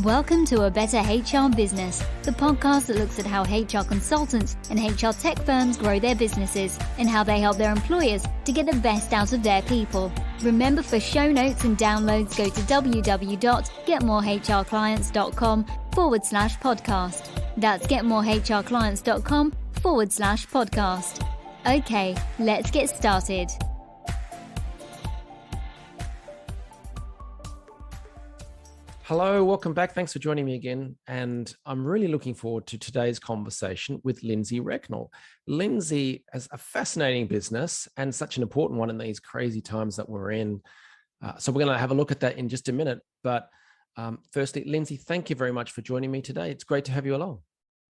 Welcome to A Better HR Business, the podcast that looks at how HR consultants and HR tech firms grow their businesses and how they help their employers to get the best out of their people. Remember, for show notes and downloads, go to www.getmorehrclients.com/podcast. That's getmorehrclients.com/podcast. Okay, let's get started. Hello, welcome back. Thanks for joining me again. And I'm really looking forward to today's conversation with Lindsay Recknell. Lindsay has a fascinating business and such an important one in these crazy times that we're in. So we're going to have a look at that in just a minute. But firstly, Lindsay, thank you very much for joining me today. It's great to have you along.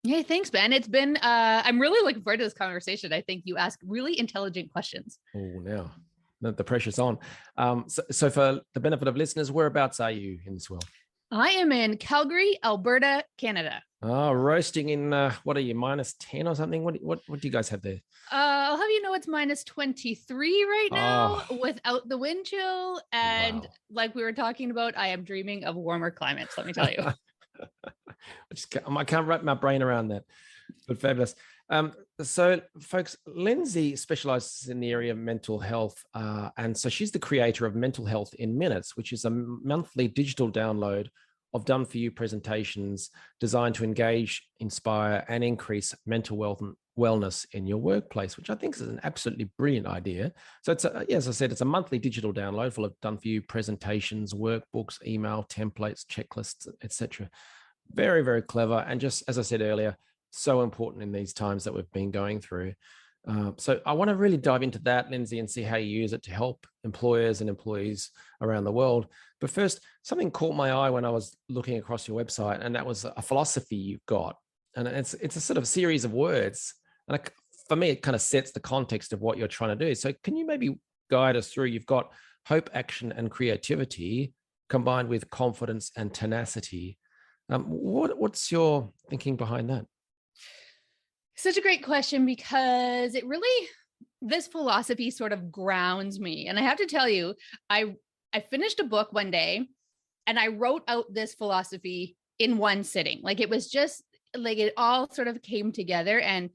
Hey, thanks, Ben. It's been, I'm really looking forward to this conversation. I think you ask really intelligent questions. Oh, now the pressure's on. So for the benefit of listeners, whereabouts are you in this world? I am in Calgary, Alberta, Canada. Oh, roasting in, what are you, -10 or something? What do you guys have there? I'll have you know it's -23 right now without the wind chill. And like we were talking about, I am dreaming of warmer climates, let me tell you. I can't wrap my brain around that, but fabulous. So folks, Lindsay specializes in the area of mental health. And so she's the creator of Mental Health in Minutes, which is a monthly digital download of done-for-you presentations designed to engage, inspire, and increase mental wellness in your workplace, which I think is an absolutely brilliant idea. So it's, as I said, it's a monthly digital download full of done-for-you presentations, workbooks, email templates, checklists, etc. Very, very clever. And just as I said earlier, so important in these times that we've been going through. So I want to really dive into that, Lindsay, and see how you use it to help employers and employees around the world. But first, something caught my eye when I was looking across your website, and that was a philosophy you've got. And it's a sort of series of words. And for me, it kind of sets the context of what you're trying to do. So can you maybe guide us through? You've got hope, action, and creativity combined with confidence and tenacity. What's your thinking behind that? Such a great question, because this philosophy sort of grounds me. And I have to tell you, I finished a book one day and I wrote out this philosophy in one sitting. Like, it was just like, it all sort of came together and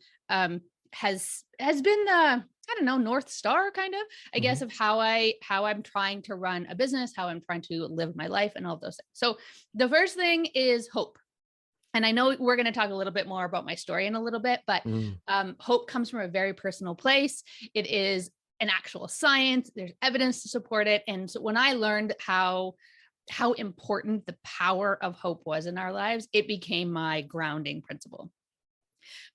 has been the, I don't know, North Star kind of, I guess, of how I'm trying to run a business, how I'm trying to live my life and all of those things. So the first thing is hope. And I know we're going to talk a little bit more about my story in a little bit, but hope comes from a very personal place. It is an actual science. There's evidence to support it. And so when I learned how important the power of hope was in our lives, it became my grounding principle.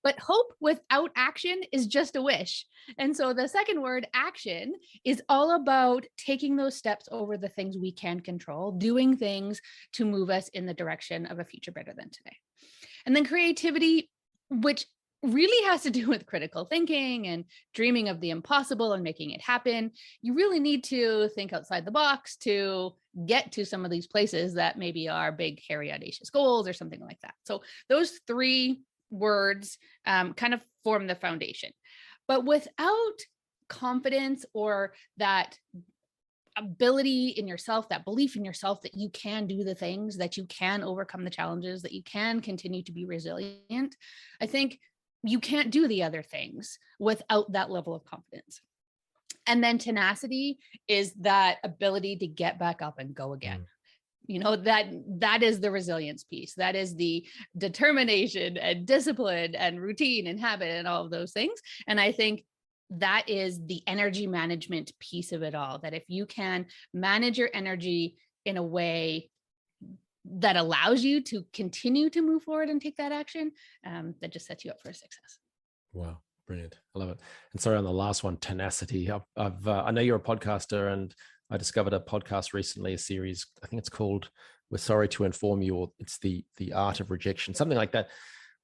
But hope without action is just a wish. And so the second word, action, is all about taking those steps over the things we can control, doing things to move us in the direction of a future better than today. And then creativity, which really has to do with critical thinking and dreaming of the impossible and making it happen. You really need to think outside the box to get to some of these places that maybe are big, hairy, audacious goals or something like that. So those three words kind of form the foundation. But without confidence or that ability in yourself, that belief in yourself that you can do the things, that you can overcome the challenges, that you can continue to be resilient, I think you can't do the other things without that level of confidence. And then tenacity is that ability to get back up and go again. You know, that is the resilience piece. That is the determination and discipline and routine and habit and all of those things. And I think that is the energy management piece of it all, that if you can manage your energy in a way that allows you to continue to move forward and take that action, that just sets you up for success. Wow. Brilliant. I love it. And sorry on the last one, tenacity. I know you're a podcaster, and I discovered a podcast recently, a series, I think it's called We're Sorry to Inform You, or it's the Art of Rejection, something like that,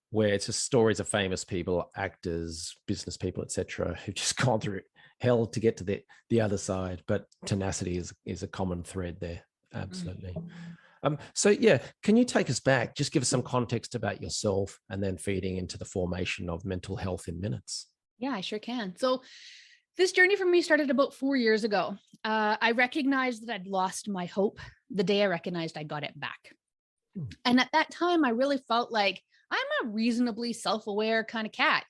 where it's just stories of famous people, actors, business people, etc., who've just gone through hell to get to the other side. But tenacity is a common thread there. Absolutely. So yeah, can you take us back? Just give us some context about yourself and then feeding into the formation of Mental Health in Minutes. Yeah, I sure can. So this journey for me started about 4 years ago. I recognized that I'd lost my hope the day I recognized I got it back. And at that time, I really felt like I'm a reasonably self-aware kind of cat.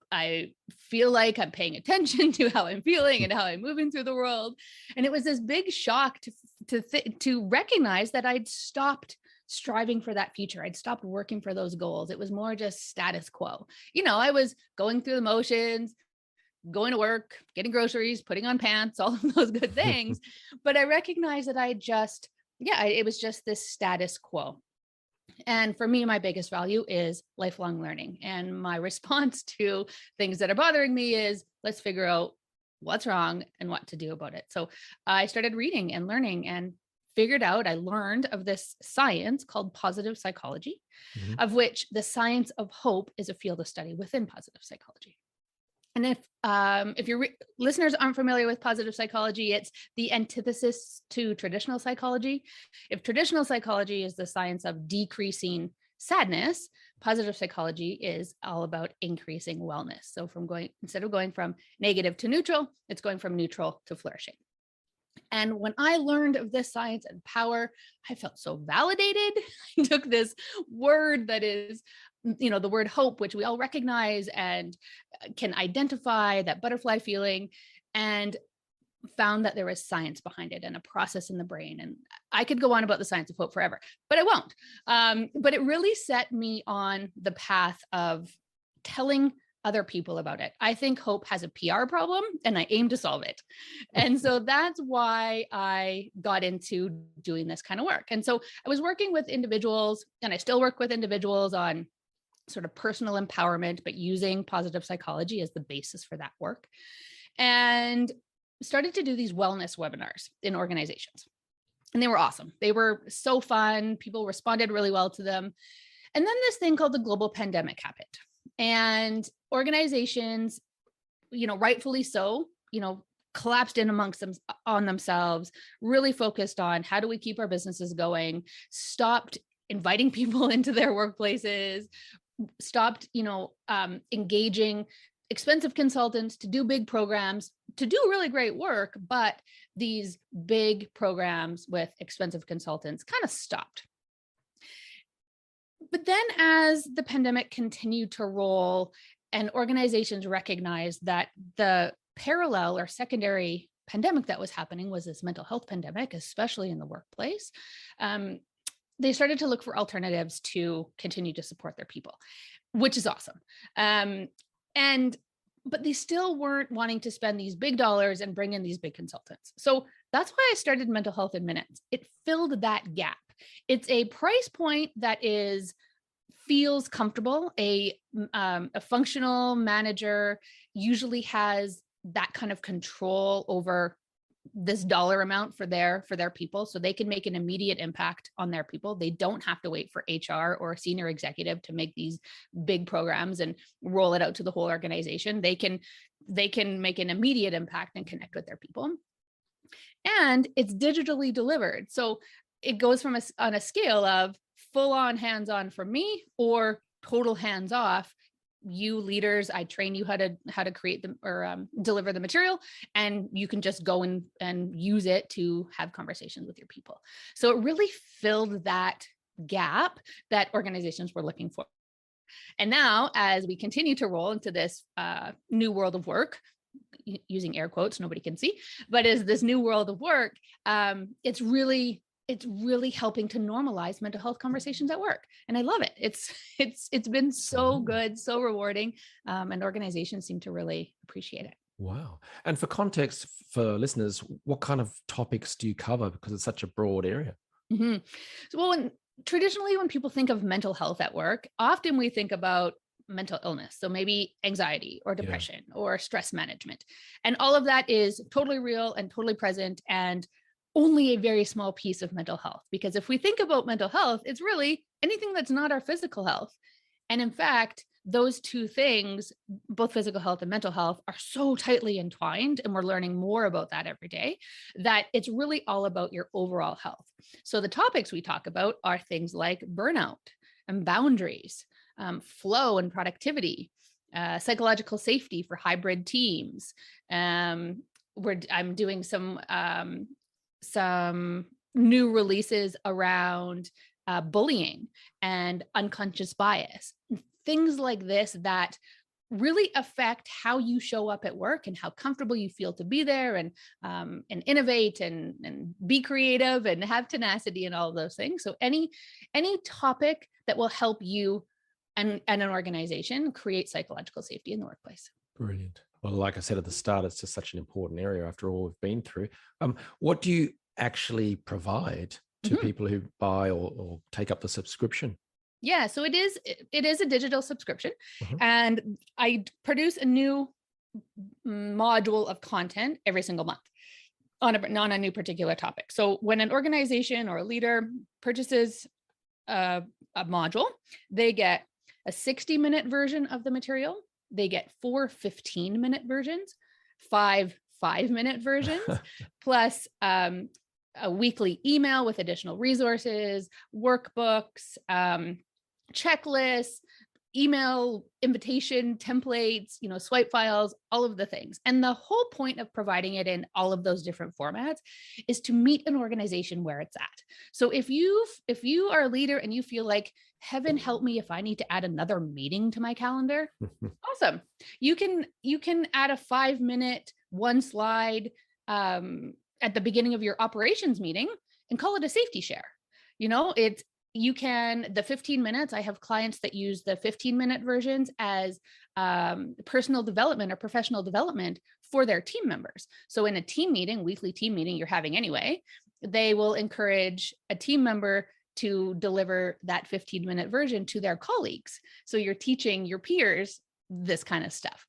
I feel like I'm paying attention to how I'm feeling and how I'm moving through the world. And it was this big shock to recognize that I'd stopped striving for that future. I'd stopped working for those goals. It was more just status quo. I was going through the motions, going to work, getting groceries, putting on pants, all of those good things. But I recognized that it was just this status quo. And for me, my biggest value is lifelong learning. And my response to things that are bothering me is, let's figure out what's wrong and what to do about it. So I started reading and learning and I learned of this science called positive psychology, of which the science of hope is a field of study within positive psychology. And if your listeners aren't familiar with positive psychology, it's the antithesis to traditional psychology. If traditional psychology is the science of decreasing sadness, positive psychology is all about increasing wellness. So instead of going from negative to neutral, it's going from neutral to flourishing. And when I learned of this science and power, I felt so validated. I took this word that is, the word hope, which we all recognize and can identify, that butterfly feeling, and found that there was science behind it and a process in the brain. And I could go on about the science of hope forever, but I won't. But it really set me on the path of telling other people about it. I think hope has a PR problem and I aim to solve it. And so that's why I got into doing this kind of work. And so I was working with individuals, and I still work with individuals on sort of personal empowerment, but using positive psychology as the basis for that work. And started to do these wellness webinars in organizations. And they were awesome. They were so fun. People responded really well to them. And then this thing called the global pandemic happened. And organizations, rightfully so, collapsed in on themselves, really focused on how do we keep our businesses going, stopped inviting people into their workplaces, stopped, engaging expensive consultants to do big programs, to do really great work, but these big programs with expensive consultants kind of stopped. But then as the pandemic continued to roll and organizations recognized that the parallel or secondary pandemic that was happening was this mental health pandemic, especially in the workplace, they started to look for alternatives to continue to support their people, which is awesome. But they still weren't wanting to spend these big dollars and bring in these big consultants. So that's why I started Mental Health in Minutes. It filled that gap. It's a price point that feels comfortable. A functional manager usually has that kind of control over this dollar amount for their people, so they can make an immediate impact on their people. They don't have to wait for HR or a senior executive to make these big programs and roll it out to the whole organization. They can make an immediate impact and connect with their people. And it's digitally delivered. So it goes from on a scale of full on hands-on for me or total hands-off. You leaders, I train you how to create them or deliver the material, and you can just go and use it to have conversations with your people. So it really filled that gap that organizations were looking for. And now, as we continue to roll into this new world of work, using air quotes, nobody can see, but as this new world of work, it's really helping to normalize mental health conversations at work. And I love it. It's been so good, so rewarding. And organizations seem to really appreciate it. Wow. And for context for listeners, what kind of topics do you cover? Because it's such a broad area. Mm-hmm. So, traditionally, when people think of mental health at work, often we think about mental illness. So maybe anxiety or depression or stress management. And all of that is totally real and totally present and only a very small piece of mental health. Because if we think about mental health, it's really anything that's not our physical health. And in fact, those two things, both physical health and mental health, are so tightly entwined, and we're learning more about that every day, that it's really all about your overall health. So the topics we talk about are things like burnout and boundaries, flow and productivity, psychological safety for hybrid teams. I'm doing some new releases around bullying and unconscious bias, things like this that really affect how you show up at work and how comfortable you feel to be there, and innovate and be creative and have tenacity and all of those things. So any topic that will help you and an organization create psychological safety in the workplace. Brilliant. Well, like I said at the start, it's just such an important area after all we've been through. What do you actually provide to people who buy or take up the subscription? Yeah, so it is a digital subscription, and I produce a new module of content every single month on a new particular topic. So when an organization or a leader purchases a module, they get a 60-minute version of the material. They get 4 15-minute versions, 5 5-minute versions, plus a weekly email with additional resources, workbooks, checklists, email invitation templates, swipe files, all of the things. And the whole point of providing it in all of those different formats is to meet an organization where it's at. So if you are a leader and you feel like, heaven help me if I need to add another meeting to my calendar, awesome. You can add a 5-minute, 1 slide at the beginning of your operations meeting and call it a safety share. You can, the 15 minutes, I have clients that use the 15-minute versions as personal development or professional development for their team members. So in a team meeting, weekly team meeting you're having anyway, they will encourage a team member to deliver that 15-minute version to their colleagues. So you're teaching your peers this kind of stuff.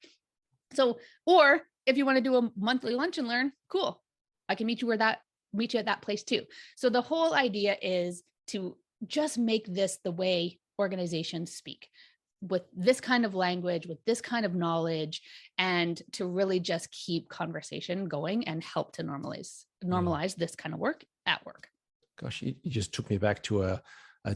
So, or if you want to do a monthly lunch and learn, cool. I can meet you at that place too. So the whole idea is to just make this the way organizations speak, with this kind of language, with this kind of knowledge, and to really just keep conversation going and help to normalize this kind of work at work. Gosh, you just took me back to a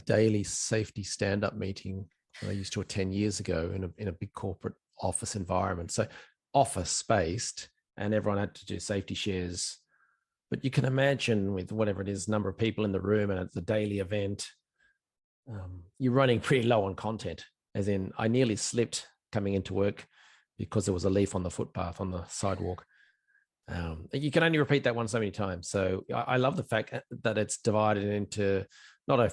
daily safety stand-up meeting I used to attend years ago in a big corporate office environment. So office-based, and everyone had to do safety shares. But you can imagine with whatever it is, number of people in the room, and it's a daily event, you're running pretty low on content. As in, I nearly slipped coming into work because there was a leaf on the footpath on the sidewalk. You can only repeat that one so many times. So I love the fact that it's divided into not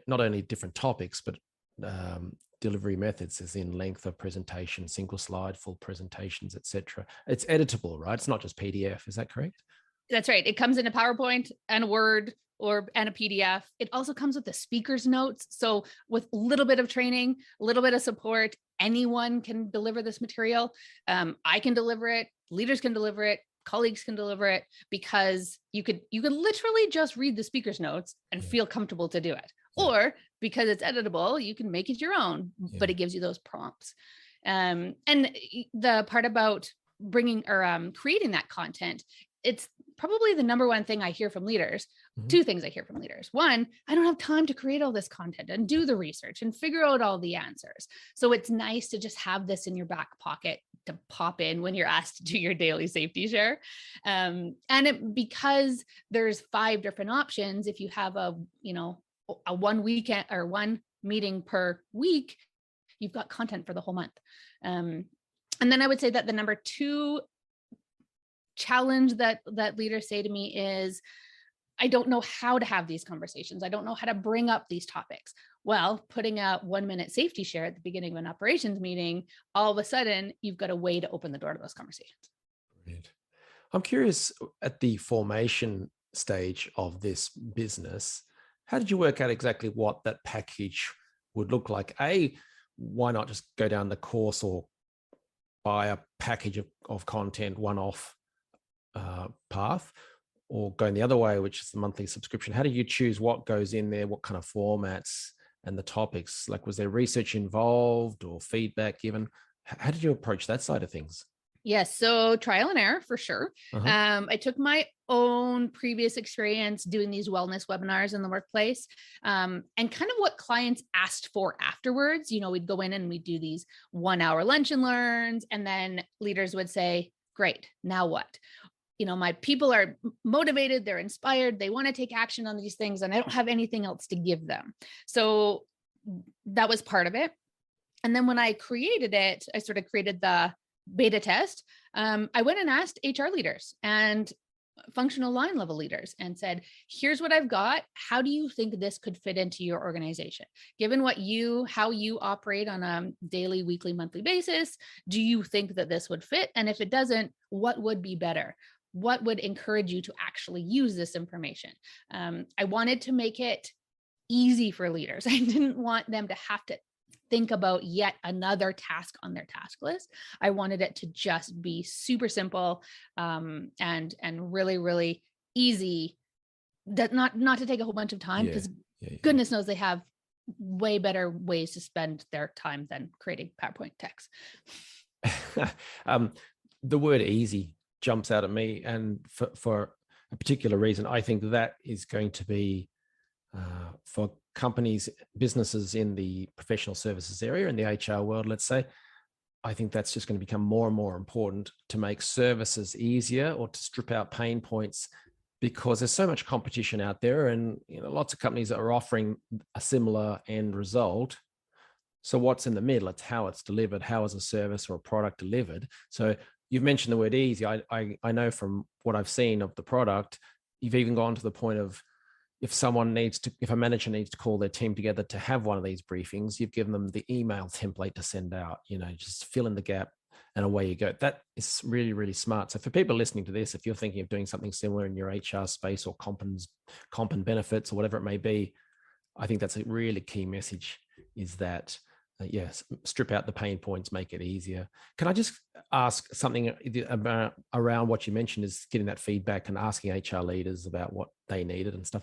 only different topics, but delivery methods, as in length of presentation, single slide, full presentations, etc. It's editable, right? It's not just PDF. Is that correct? That's right. It comes in a PowerPoint and a Word and a PDF. It also comes with the speaker's notes. So with a little bit of training, a little bit of support, anyone can deliver this material. I can deliver it. Leaders can deliver it. Colleagues can deliver it, because you could literally just read the speaker's notes and feel comfortable to do it. Or because it's editable, you can make it your own, but it gives you those prompts. And the part about bringing or creating that content, it's probably the number one thing I hear from leaders. Two things I hear from leaders. One, I don't have time to create all this content and do the research and figure out all the answers. So it's nice to just have this in your back pocket to pop in when you're asked to do your daily safety share. Because there's 5 different options, if you have a 1 weekend or 1 meeting per week, you've got content for the whole month. And then I would say that the number 2 challenge that leaders say to me is, I don't know how to have these conversations. I don't know how to bring up these topics. Well, putting a 1-minute safety share at the beginning of an operations meeting, all of a sudden you've got a way to open the door to those conversations. Brilliant. I'm curious, at the formation stage of this business, how did you work out exactly what that package would look like? Why not just go down the course or buy a package of content, one-off path, or going the other way, which is the monthly subscription? How do you choose what goes in there, what kind of formats and the topics? Like, was there research involved or feedback given? How did you approach that side of things? Yes. So trial and error for sure. I took my own previous experience doing these wellness webinars in the workplace, and kind of what clients asked for afterwards. We'd go in and we'd do these 1-hour lunch and learns, and then leaders would say, great, now what? my people are motivated, they're inspired, they want to take action on these things, and I don't have anything else to give them. So that was part of it. And then when I created it, I sort of created the beta test. I went and asked HR leaders and functional line level leaders and said, here's what I've got. How do you think this could fit into your organization? Given how you operate on a daily, weekly, monthly basis, do you think that this would fit? And if it doesn't, what would be better? What would encourage you to actually use this information? I wanted to make it easy for leaders. I didn't want them to have to think about yet another task on their task list. I wanted it to just be super simple, and really, really easy. That not to take a whole bunch of time, because goodness knows they have way better ways to spend their time than creating PowerPoint text. The word easy jumps out at me, and for a particular reason. I think that is going to be for companies, businesses in the professional services area, in the HR world, let's say. I think that's just going to become more and more important to make services easier, or to strip out pain points, because there's so much competition out there, and lots of companies that are offering a similar end result. So what's in the middle? It's how it's delivered. How is a service or a product delivered? So you've mentioned the word easy. I know from what I've seen of the product, you've even gone to the point of, if a manager needs to call their team together to have one of these briefings, you've given them the email template to send out, just fill in the gap and away you go. That is really, really smart. So for people listening to this, if you're thinking of doing something similar in your HR space, or comp and benefits, or whatever it may be, I think that's a really key message, is that, yes, strip out the pain points, make it easier. Can I just ask something around what you mentioned, is getting that feedback and asking HR leaders about what they needed and stuff?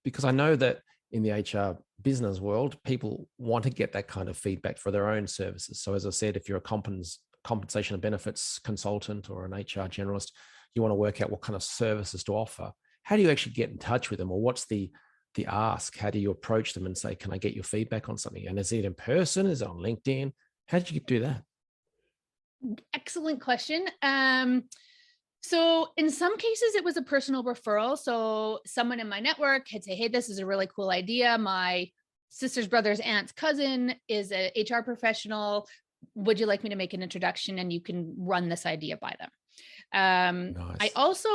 Because I know that in the HR business world, people want to get that kind of feedback for their own services. So as I said, if you're a compensation and benefits consultant or an HR generalist, you want to work out what kind of services to offer. How do you actually get in touch with them? Or what's the ask? How do you approach them and say, can I get your feedback on something? And is it in person? Is it on LinkedIn? How did you do that? Excellent question. So in some cases, it was a personal referral. So someone in my network had said, hey, this is a really cool idea. My sister's brother's aunt's cousin is an HR professional. Would you like me to make an introduction, and you can run this idea by them? Nice.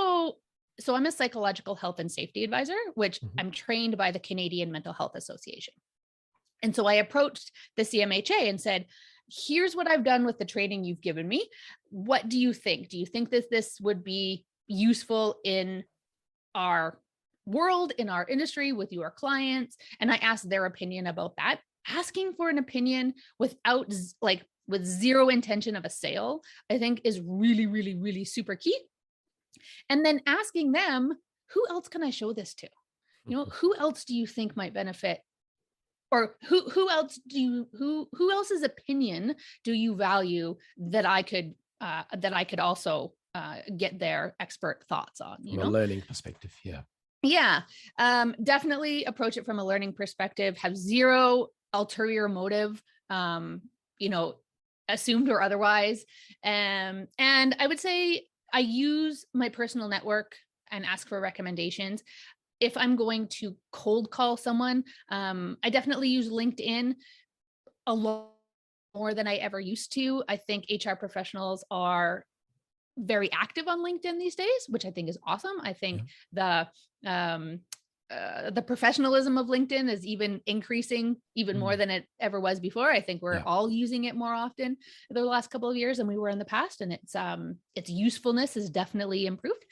So I'm a psychological health and safety advisor, which I'm trained by the Canadian Mental Health Association. And so I approached the CMHA and said, here's what I've done with the training you've given me. What do you think? Do you think that this would be useful in our world, in our industry, with your clients? And I asked their opinion about that. Asking for an opinion with zero intention of a sale, I think is really, really, really super key. And then asking them, who else can I show this to? Who else do you think might benefit? Or who else's opinion do you value that I could also get their expert thoughts on? From a learning perspective, yeah. Yeah, definitely approach it from a learning perspective. Have zero ulterior motive, assumed or otherwise. And I would say I use my personal network and ask for recommendations. If I'm going to cold call someone, I definitely use LinkedIn a lot more than I ever used to. I think HR professionals are very active on LinkedIn these days, which I think is awesome. I think the professionalism of LinkedIn is even increasing more than it ever was before. I think we're all using it more often the last couple of years than we were in the past, and its usefulness has definitely improved.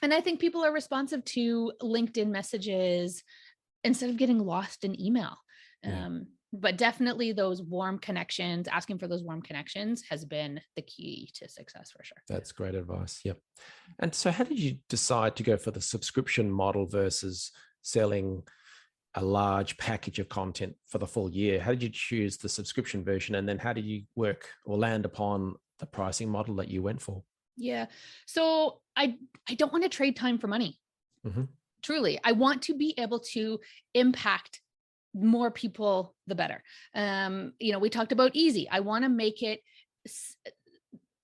And I think people are responsive to LinkedIn messages instead of getting lost in email. But definitely those warm connections, asking for those warm connections has been the key to success for sure. That's great advice. Yep. And so how did you decide to go for the subscription model versus selling a large package of content for the full year? How did you choose the subscription version? And then how did you work or land upon the pricing model that you went for? Yeah. So I don't want to trade time for money. Truly. I want to be able to impact more people, the better. We talked about easy. I want to make it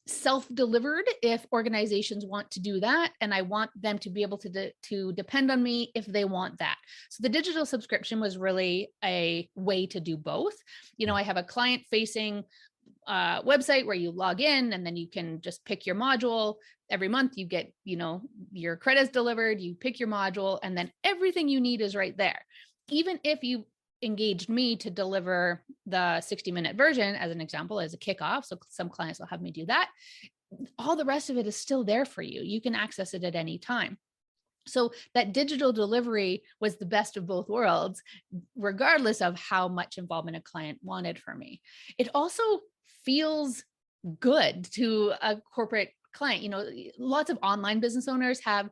self-delivered if organizations want to do that, and I want them to be able to depend on me if they want that. So the digital subscription was really a way to do both. I have a client-facing website where you log in, and then you can just pick your module. Every month you get, your credits delivered, you pick your module, and then everything you need is right there. Even if you engaged me to deliver the 60-minute version as an example, as a kickoff. So some clients will have me do that. All the rest of it is still there for you. You can access it at any time. So that digital delivery was the best of both worlds, regardless of how much involvement a client wanted from me. It also feels good to a corporate client. Lots of online business owners have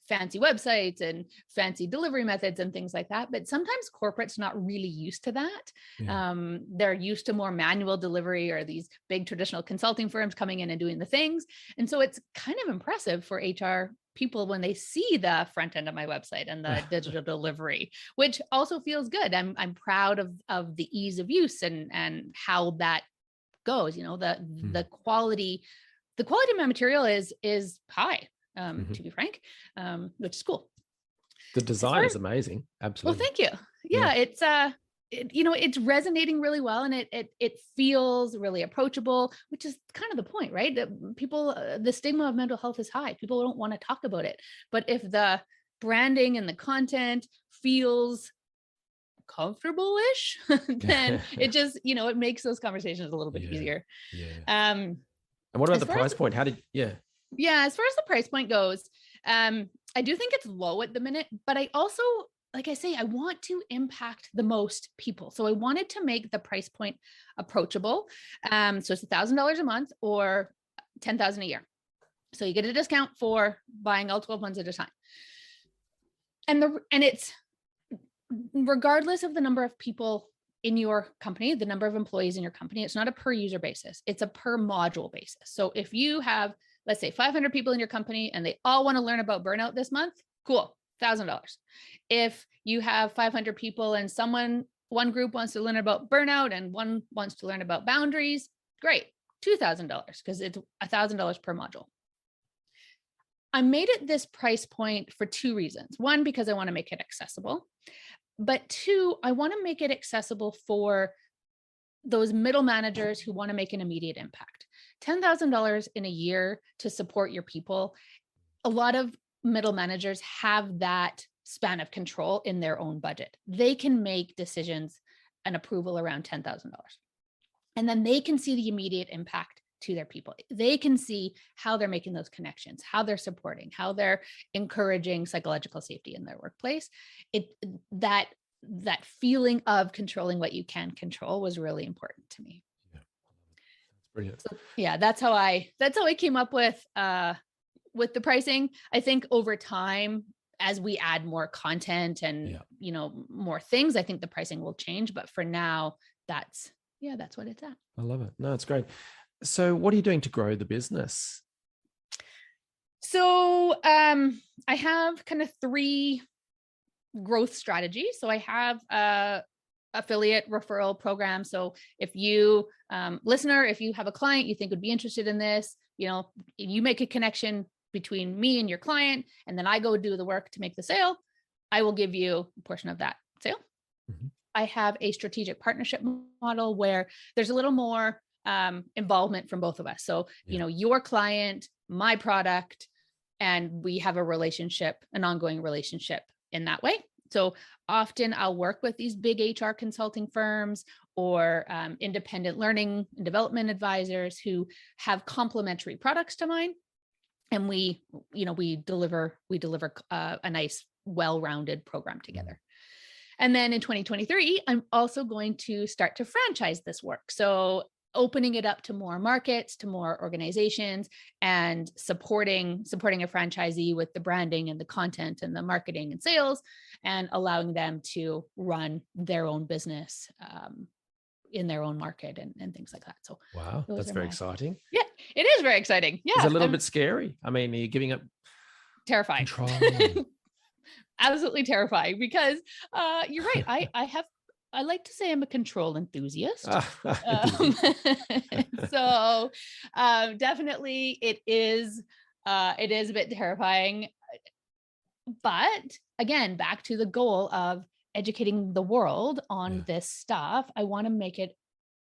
fancy websites and fancy delivery methods and things like that. But sometimes corporate's not really used to that. Yeah. They're used to more manual delivery, or these big traditional consulting firms coming in and doing the things. And so it's kind of impressive for HR people when they see the front end of my website and the digital delivery, which also feels good. I'm proud of the ease of use and how that goes. The quality of my material is high, to be frank, which is cool. The design is amazing. Absolutely. Well, thank you. Yeah. It's resonating really well, and it feels really approachable, which is kind of the point, right? That people, the stigma of mental health is high. People don't want to talk about it. But if the branding and the content feels comfortable-ish, then it just, it makes those conversations a little bit easier. Yeah. And what about the price point? As far as the price point goes, I do think it's low at the minute, but I also, like I say, I want to impact the most people. So I wanted to make the price point approachable. So it's $1,000 a month or $10,000 a year. So you get a discount for buying all 12 months at a time. And it's regardless of the number of people in your company, the number of employees in your company, it's not a per user basis. It's a per module basis. So if you have, let's say 500 people in your company and they all want to learn about burnout this month, cool, $1,000. If you have 500 people and one group wants to learn about burnout and one wants to learn about boundaries, great, $2,000, because it's $1,000 per module. I made it this price point for two reasons. One, because I want to make it accessible. But two, I want to make it accessible for those middle managers who want to make an immediate impact. $10,000 in a year to support your people. A lot of middle managers have that span of control in their own budget. They can make decisions and approval around $10,000. And then they can see the immediate impact to their people. They can see how they're making those connections, how they're supporting, how they're encouraging psychological safety in their workplace. That feeling of controlling what you can control was really important to me. Yeah. That's brilliant. So, yeah, that's how I came up with the pricing. I think over time, as we add more content and more things, I think the pricing will change. But for now, that's what it's at. I love it. No, it's great. So what are you doing to grow the business? So I have kind of 3 growth strategies. So I have a affiliate referral program. So if you, listener, if you have a client you think would be interested in this, you make a connection between me and your client, and then I go do the work to make the sale, I will give you a portion of that sale. Mm-hmm. I have a strategic partnership model where there's a little more involvement from both of us. So, your client, my product, and we have a relationship, an ongoing relationship in that way. So often I'll work with these big HR consulting firms or independent learning and development advisors who have complementary products to mine. And we deliver a nice, well-rounded program together. And then in 2023, I'm also going to start to franchise this work. So opening it up to more markets, to more organizations, and supporting a franchisee with the branding and the content and the marketing and sales, and allowing them to run their own business in their own market and things like that. So wow, that's very exciting. Yeah, it is very exciting. Yeah. It's a little bit scary. I mean, are you giving up terrifying? Control? Absolutely terrifying, because you're right. I have I like to say I'm a control enthusiast. Indeed. So definitely it is a bit terrifying. But again, back to the goal of educating the world on this stuff, I want to make it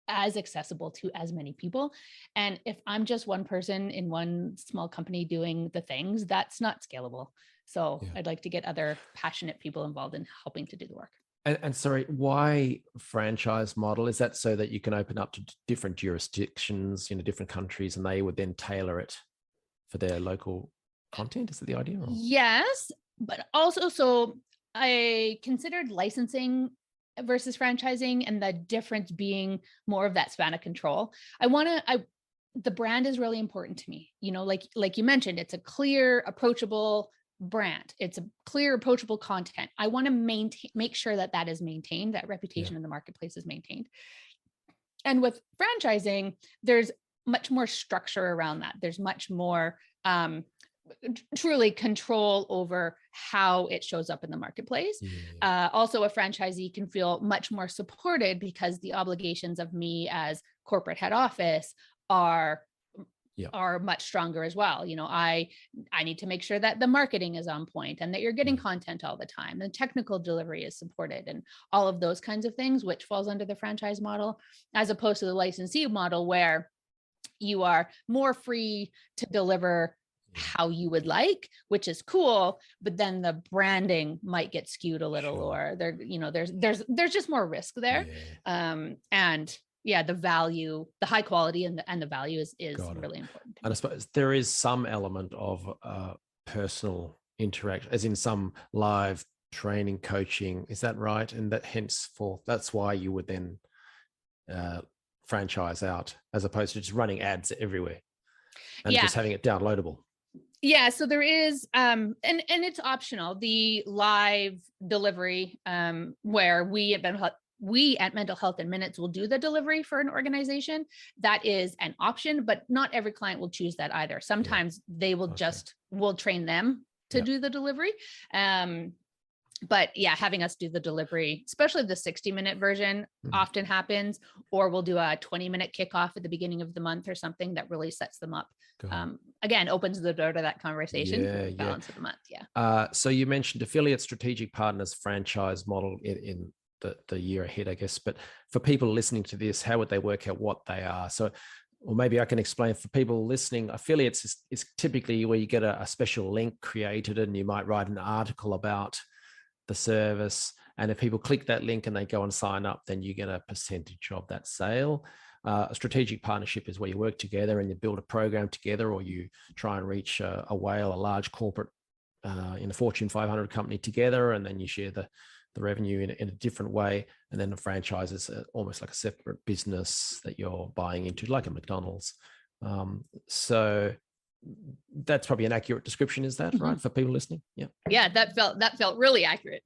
as accessible to as many people. And if I'm just one person in one small company doing the things, that's not scalable. So I'd like to get other passionate people involved in helping to do the work. And sorry, why franchise model? Is that so that you can open up to different jurisdictions, different countries, and they would then tailor it for their local content? Is that the idea? Or? Yes, but also, so I considered licensing versus franchising, and the difference being more of that span of control. The brand is really important to me. Like you mentioned, it's a clear, approachable brand. It's a clear, approachable content. I want to make sure that is maintained, that reputation in the marketplace is maintained. And with franchising, there's much more structure around that. There's much more truly control over how it shows up in the marketplace. Also, a franchisee can feel much more supported because the obligations of me as corporate head office are much stronger as well. I need to make sure that the marketing is on point and that you're getting content all the time. The technical delivery is supported and all of those kinds of things, which falls under the franchise model, as opposed to the licensee model, where you are more free to deliver how you would like, which is cool, but then the branding might get skewed a little, or there's just more risk there. And the value, the high quality and the value is really important. And I suppose there is some element of personal interaction, as in some live training, coaching. Is that right? And that henceforth, that's why you would then franchise out, as opposed to just running ads everywhere and just having it downloadable. Yeah, so there is, and it's optional, the live delivery, where we at Mental Health in Minutes will do the delivery for an organization. That is an option, but not every client will choose that either. Sometimes they will we'll train them to do the delivery. But having us do the delivery, especially the 60-minute version, often happens, or we'll do a 20-minute kickoff at the beginning of the month or something that really sets them up. Again, opens the door to that conversation for the balance of the month. So you mentioned affiliate strategic partners franchise model in the year ahead, I guess. But for people listening to this, how would they work out what they are? So, or maybe I can explain for people listening, affiliates is typically where you get a special link created and you might write an article about the service. And if people click that link and they go and sign up, then you get a percentage of that sale. A strategic partnership is where you work together and you build a program together, or you try and reach a whale, a large corporate in a Fortune 500 company together, and then you share the revenue in a different way. And then the franchise is almost like a separate business that you're buying into, like a McDonald's. So that's probably an accurate description. Is that right for people listening? Yeah, that felt really accurate.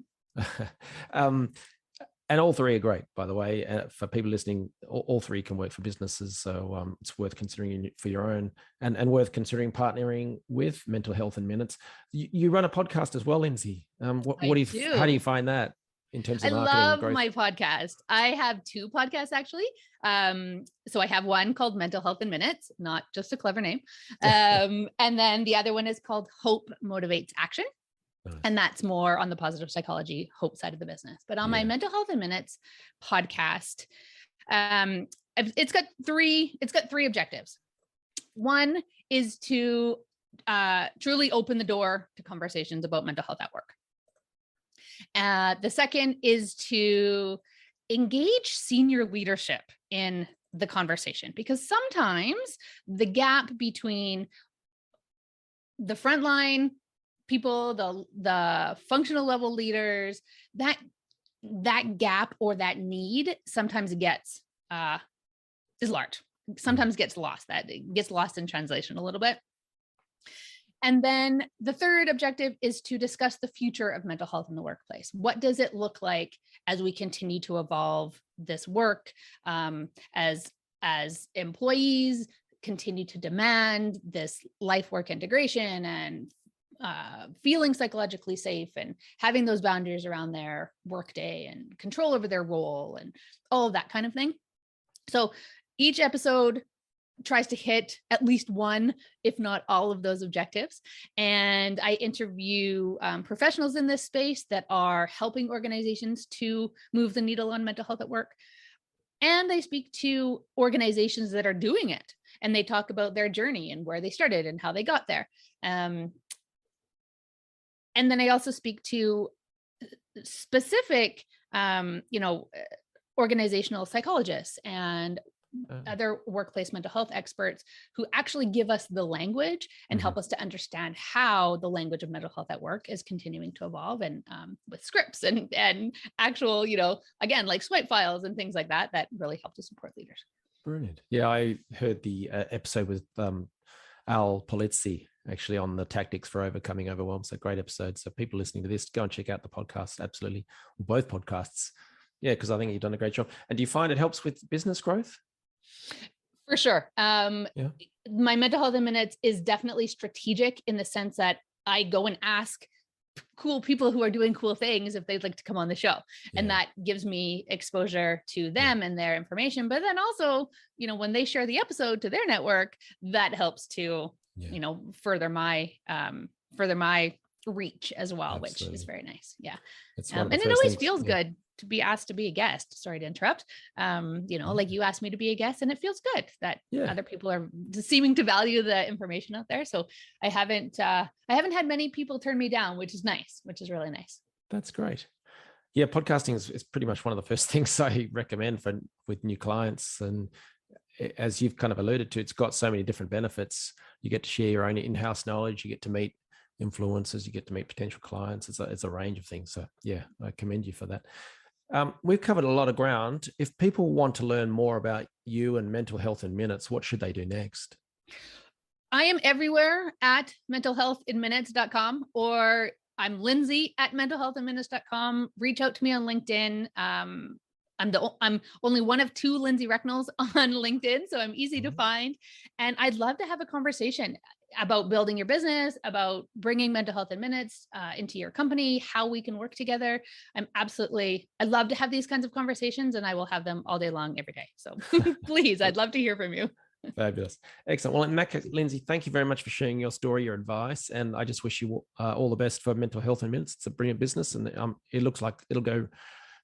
And all three are great, by the way. For people listening, all three can work for businesses. So it's worth considering for your own, and worth considering partnering with Mental Health in Minutes. You run a podcast as well, Lindsay. What do you? How do you find that in terms of marketing? I love my podcast. I have two podcasts actually. So I have one called Mental Health in Minutes, not just a clever name. And then the other one is called Hope Motivates Action. Nice. And that's more on the positive psychology, hope side of the business. But on my Mental Health in Minutes podcast, it's got three objectives. One is to truly open the door to conversations about mental health at work. The second is to engage senior leadership in the conversation, because sometimes the gap between the frontline people, the functional level leaders, that gap or that need sometimes gets is large. Sometimes gets lost. That gets lost in translation a little bit. And then the third objective is to discuss the future of mental health in the workplace. What does it look like as we continue to evolve this work, as employees continue to demand this life work integration and feeling psychologically safe and having those boundaries around their workday and control over their role and all of that kind of thing. So each episode tries to hit at least one, if not all of those objectives. And I interview professionals in this space that are helping organizations to move the needle on mental health at work. And I speak to organizations that are doing it, and they talk about their journey and where they started and how they got there. And then I also speak to specific, organizational psychologists and other workplace mental health experts who actually give us the language and help us to understand how the language of mental health at work is continuing to evolve, and with scripts and actual, again, like swipe files and things like that really help to support leaders. Brilliant. Yeah, I heard the episode with Al Polizzi actually on the tactics for overcoming overwhelm. So great episode. So people listening to this, go and check out the podcast. Absolutely. Both podcasts. Yeah, because I think you've done a great job. And do you find it helps with business growth? For sure. My Mental Health in Minutes is definitely strategic in the sense that I go and ask cool people who are doing cool things if they'd like to come on the show. And that gives me exposure to them and their information. But then also, when they share the episode to their network, that helps to, further my reach as well, Absolutely. Which is very nice. Yeah. And it always feels good to be asked to be a guest. Sorry to interrupt. Like you asked me to be a guest, and it feels good that other people are seeming to value the information out there. So I haven't had many people turn me down, which is nice, which is really nice. That's great. Yeah. Podcasting is pretty much one of the first things I recommend with new clients. And as you've kind of alluded to, it's got so many different benefits. You get to share your own in-house knowledge. You get to meet influencers, you get to meet potential clients. It's a range of things. So yeah, I commend you for that. We've covered a lot of ground. If people want to learn more about you and Mental Health in Minutes, what should they do next? I am everywhere at mentalhealthinminutes.com, or I'm Lindsay at mentalhealthinminutes.com. Reach out to me on LinkedIn. I'm only one of 2 Lindsay Recknells on LinkedIn, so I'm easy to find. And I'd love to have a conversation about building your business, about bringing Mental Health in Minutes into your company, how we can work together. I love to have these kinds of conversations, and I will have them all day long, every day. So please, I'd love to hear from you. Fabulous. Excellent. Well, in that case, Lindsay, thank you very much for sharing your story, your advice. And I just wish you all the best for Mental Health in Minutes. It's a brilliant business, and it looks like it'll go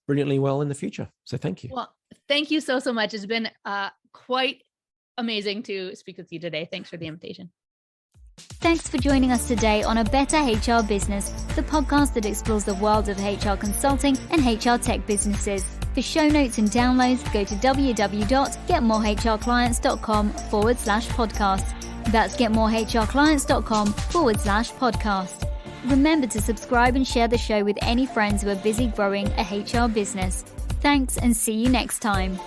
brilliantly well in the future. So thank you. Well, thank you so much. It's been quite amazing to speak with you today. Thanks for the invitation. Thanks for joining us today on A Better HR Business, the podcast that explores the world of HR consulting and HR tech businesses. For show notes and downloads, go to www.getmorehrclients.com/podcast. That's getmorehrclients.com/podcast. Remember to subscribe and share the show with any friends who are busy growing a HR business. Thanks, and see you next time.